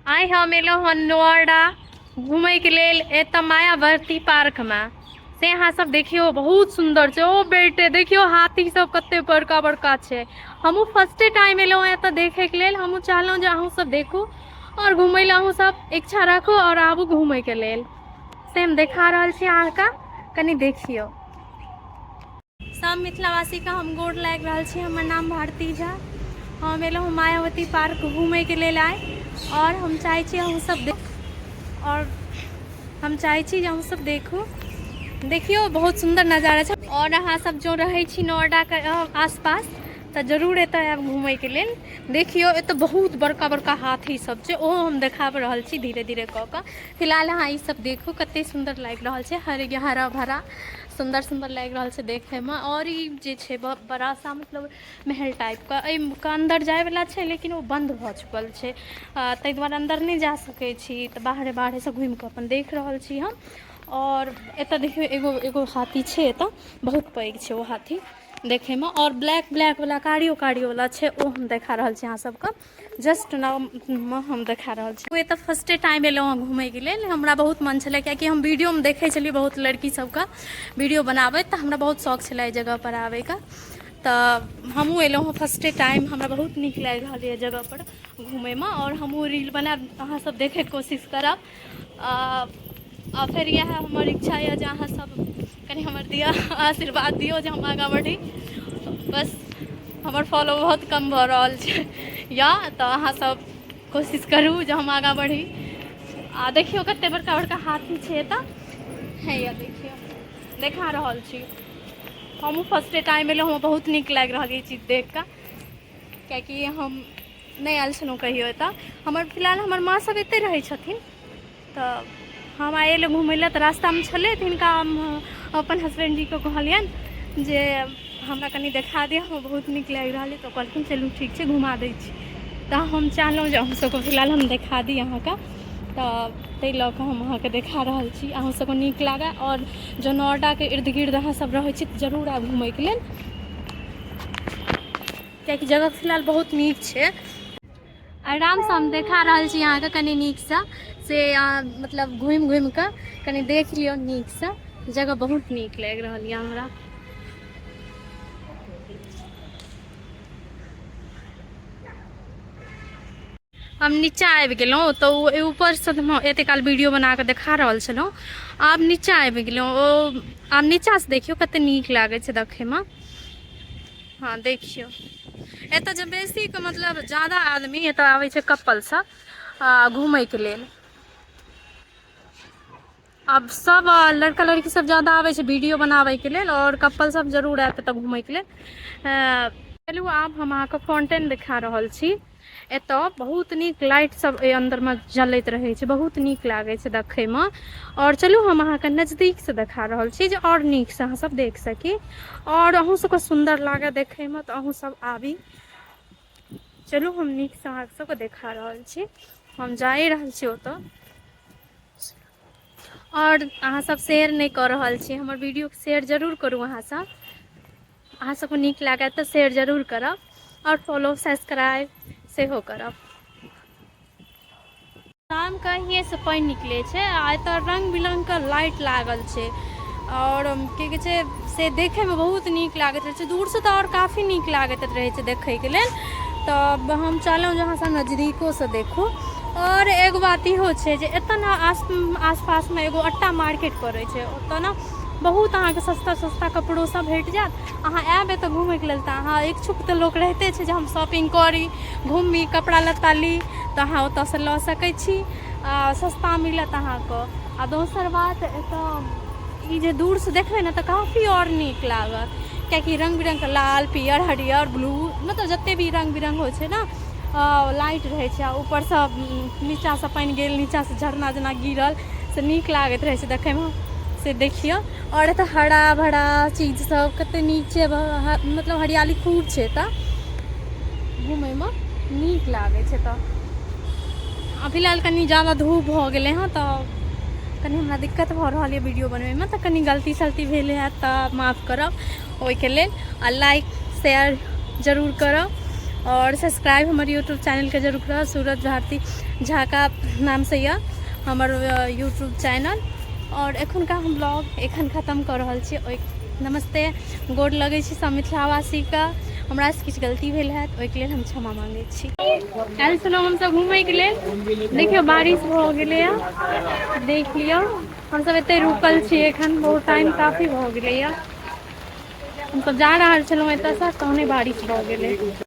आइ हम एलहुँ हन नोएडा घूमयके लेल एतऽ मायावर्ती पार्क में से अहाँ सब देखियो बहुत सुंदर छै। ओ बेटे देखियो हाथी सब कते बड़का बड़का छै। हमहूँ फर्स्टे टाइम एलहुँ हँ एतऽ देखैके लेल। हमहूँ चाहलहुँ जे अहूँ सब देखू और घूमय लए अहूँ सब इच्छा राखू और आबू घूमयके लेल। से हम देखा रहल छी अहाँके, कनि देखियो। सब मिथिलावासी का हम गोर लागि रहल छी। हमर नाम भारती झा। हम एलहुँ मायावती पार्क घूमयके लेल आइ और हम चाहै छी अहूँ सब और हम चाहै छी जे अहूँ सब देखू। देखियो बहुत सुंदर नज़ारा छै। और अहाँ सब जो रहै छी नोएडा के आसपास तो जरूर एतऽ आयब घूमयके लेल। देखियो एतऽ बहुत बड़का बड़का हाथी सब छै, ओहो हम देखाब रहल छी धीरे धीरे कऽ कऽ। फिलहाल अहाँ ई सब देखू कते सुंदर लागि रहल छै, हरा भरा सुंदर सुंदर लागि रहल छै देखे में। और ई जे छै बड़ा सा मतलब महल टाइप का एहिके अंदर जाय वाला छै, लेकिन वो बंद भऽ चुकल छै, ताहि दुआरे अंदर नहीं जा सकै छी। तऽ बाहरे बाहरे से घूमि कऽ अपन देख रहल छी हम। और एतऽ देखियो एगो एगो हाथी छै, एतऽ बहुत पैघ छै वो हाथी देखे में। और ब्लैक वाला कारियो वाला छै, ओ हम देखा रहल छी अहाँ सबके जस्ट नाउ में हम देखा रहल छी। एतऽ फर्स्टे टाइम एलहुँ हँ घूमयके लेल। हमरा बहुत मन छलै कियाकि हम वीडियोमे देखै छलियै बहुत लड़की सबके वीडियो बनाबैत, तऽ हमरा बहुत शौक छलै एहि जगह पर आबैके। तऽ हमहूँ एलहुँ हँ फर्स्टे टाइम। हमरा बहुत नीक लागि रहल यऽ जगह पर घूमयमे और हमहूँ रील बनायब, अहाँ सब देखैके कोशिश करब। आ फिर यह हमर इच्छा यऽ जे अहाँ सब कनि हमर दिअ आशीर्वाद दियौ जे हम आगाँ बढ़ी। बस हमर फॉलो बहुत कम भऽ रहल छै या तऽ अहाँ सब कोशिश करू जे हम आगाँ बढ़ी। आ देखियो कते बड़का बड़का हाथी छै एतऽ है, या देखियो देखा रहल छी। हमहूँ फर्स्टे टाइम एलहुँ हँ, बहुत नीक लागि रहल ई चीज देख कऽ, कियाकि हम नहीं आयल छलहुँ कहियो एतऽ। फिलहाल हमर माँ सब एते रहै छथिन, तऽ हम आयल घूमय लए। तऽ रास्तामे छलै तऽ हिनका अपन हसबैंड जी को कहलियनि जे हमरा कनि देखा दिअ, बहुत नीक लागि रहल है। तऽ कहलखिन चलू ठीक छै घुमा दै छी। तऽ हम चाहलहुँ जे अहूँ सबके फिलहाल हम देखा दी अहाँके, तऽ ताहि लऽ कऽ हम अहाँके देखा रहल छी। अहूँ सबके नीक लागै और जो नोएडाके इर्द गिर्द अहाँ सब रहै छी तऽ जरूर आब घूमयके लेल, कियाकि जगह फिलहाल बहुत नीक छै। आरामसँ हम देखा रहल छी अहाँके कनि नीकसँ से मतलब घुमि कऽ कनि देख लियौ नीकसँ। जगह बहुत नीक लागि रहल यऽ हमरा। हम नीचा आबि गेलहुँ तऽ ऊपरसँ एते काल वीडियो बना कऽ देखा रहल छलहुँ। आब नीचा आबि गेलहुँ, ओ आब नीचासँ देखियौ कते नीक लागै छै देखैमे। हाँ देखियो एतऽ जे बेसी मतलब ज़्यादा आदमी एतऽ आबै छै कपल सब घूमयके लेल। अब सब लड़का लड़की सब ज़्यादा आबै छै वीडियो बनाबैके लेल, और कपल सब जरूर आयत एतऽ घूमयके लेल। चलू आब हम अहाँके फाउंटेन देखा रहल छी। एतऽ बहुत नीक लाइट सब अंदर में जलैत रहे छै, बहुत नीक लागे छै देखे में। और चलू हम अहाँके नजदीक से देखा रहल छी जे और नीक से अहाँ सब देख सकी और अहूँ सबके सुंदर लागे देखे में, तो अहूँ सब आबी। चलू हम नीक से अहाँ सबके देखा रहल छी। हम जा रहल छी ओतऽ, और अहाँ सब शेयर नहीं कर रहल छी हमर वीडियो के शेयर जरूर करू। अहाँ सबको नीक लागत तऽ शेयर जरूर करब और फॉलो सब्सक्राइब सेहो करब। शाम कहिए से पानि निकले छै आ एतऽ रंग बिरंग के लाइट लागल छै और की कहै छै से देखे में बहुत नीक लागैत रहे छै। दूर से तो और काफी नीक लागैत रहे छै देखे के लेल। तब हम चाहलहुँ जे अहाँ सब नजदीको से देखू। और एगो बात इहो छै जे एतऽ ना आसपास में एगो अट्टा मार्केट पड़ै छै, ओतऽ ना बहुत अहाँके सस्ता सस्ता कपड़ो सब भेट जायत। अहाँ आयब एतऽ घूमयके लेल तऽ अहाँ इच्छुक तऽ लोक रहिते छै जे हम शॉपिंग करी घूमी कपड़ा लत्ता ली, तऽ अहाँ ओतऽसँ लऽ सकै छी आ सस्ता मिलत अहाँके। आ दोसर बात एतऽ ई जे दूरसँ देखबै ने तऽ काफ़ी और नीक लागत, कियाकि रंग बिरंगके लाल पियर हरियर ब्लू मतलब जते भी रंग बिरंग होइ छै ने लाइट रहै छै। आ ऊपरसँ नीचाँसँ पानि गेल, नीचाँसँ झरना जेना गिरल से नीक लागैत रहै छै देखैमे। से देखियौ और एतऽ हरा भरा चीज सब कते नीक छै, मतलब हरियाली खूब छै एतऽ, घूमयमे नीक लागै छै। तऽ फिलहाल कनि ज़्यादा धूप भऽ गेलै हँ तऽ कनि हमरा दिक्कत भऽ रहल यऽ वीडियो बनबैमे, तऽ कनि गलती सलती भेल हैत तऽ माफ़ करब ओहिके लेल। आ लाइक शेयर जरूर करब और सब्सक्राइब हमारे यूट्यूब चैनल के जरूर करब। सूरज भारती झा का नाम से यह हमर यूट्यूब चैनल। और एखन का हम ब्लॉग एखन खत्म कर रहल छी। नमस्ते, गोर लगै छी सब मिथिलावासी का। हमरा से किछु गलती भेल है तो ओहिके लेल हम क्षमा मांगै छी। आयल छलहुँ हमसब घूमयके लेल, देखियौ बारिश भऽ गेलैए, देख लियौ हमसब एते रुकल छी एखन, बहुत टाइम काफी भऽ गेलैए। हमसब जा रहल छलहुँ एतऽसँ, तहने बारिश भऽ गेलै।